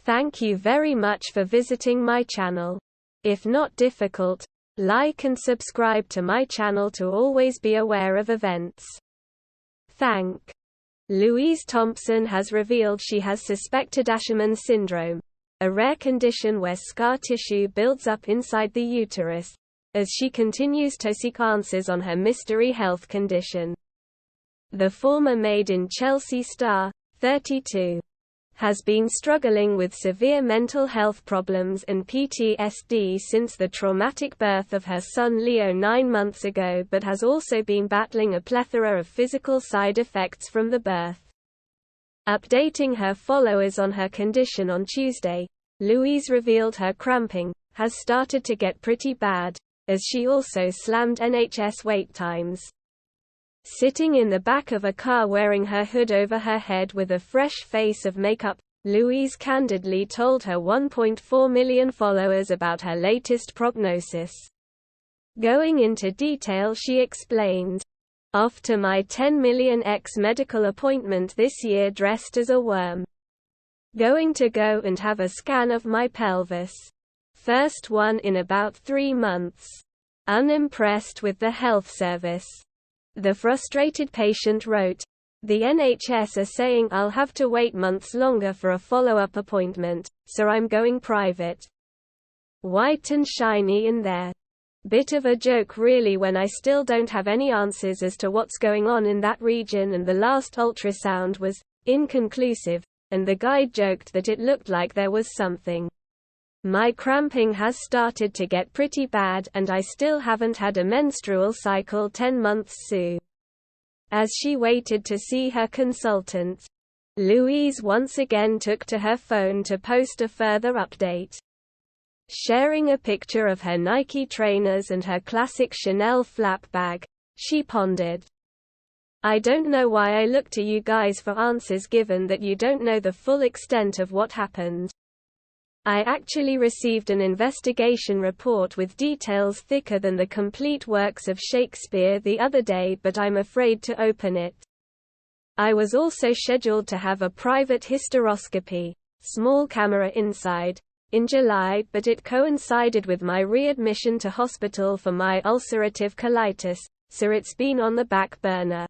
Thank you very much for visiting my channel. If not difficult, like and subscribe to my channel to always be aware of events. Thank. Louise Thompson has revealed she has suspected Ashermans syndrome, a rare condition where scar tissue builds up inside the uterus, as she continues to seek answers on her mystery health condition. The former Made in Chelsea star, 32, has been struggling with severe mental health problems and PTSD since the traumatic birth of her son Leo 9 months ago, but has also been battling a plethora of physical side effects from the birth. Updating her followers on her condition on Tuesday, Louise revealed her cramping has started to get pretty bad, as she also slammed NHS wait times. Sitting in the back of a car wearing her hood over her head with a fresh face of makeup, Louise candidly told her 1.4 million followers about her latest prognosis. Going into detail, she explained, "Off to my 10 million X medical appointment this year dressed as a worm. Going to go and have a scan of my pelvis. First one in about 3 months. Unimpressed with the health service." The frustrated patient wrote, "The NHS are saying I'll have to wait months longer for a follow-up appointment, so I'm going private. White and shiny in there. Bit of a joke really when I still don't have any answers as to what's going on in that region, and the last ultrasound was inconclusive, and the guy joked that it looked like there was something. My cramping has started to get pretty bad and I still haven't had a menstrual cycle 10 months soon." As she waited to see her consultant, Louise once again took to her phone to post a further update. Sharing a picture of her Nike trainers and her classic Chanel flap bag, she pondered, "I don't know why I look to you guys for answers given that you don't know the full extent of what happened. I actually received an investigation report with details thicker than the complete works of Shakespeare the other day, but I'm afraid to open it. I was also scheduled to have a private hysteroscopy, small camera inside, in July, but it coincided with my readmission to hospital for my ulcerative colitis, so it's been on the back burner.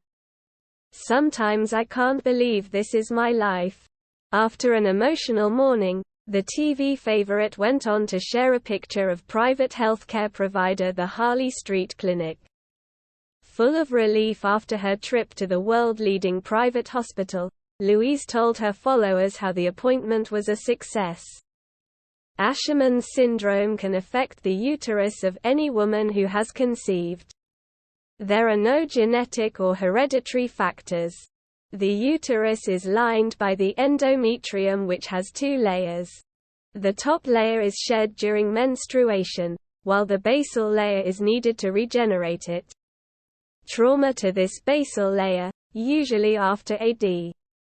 Sometimes I can't believe this is my life." After an emotional morning, the TV favorite went on to share a picture of private healthcare provider the Harley Street Clinic. Full of relief after her trip to the world-leading private hospital, Louise told her followers how the appointment was a success. Ashermans syndrome can affect the uterus of any woman who has conceived. There are no genetic or hereditary factors. The uterus is lined by the endometrium, which has 2 layers. The top layer is shed during menstruation, while the basal layer is needed to regenerate it. Trauma to this basal layer, usually after AD,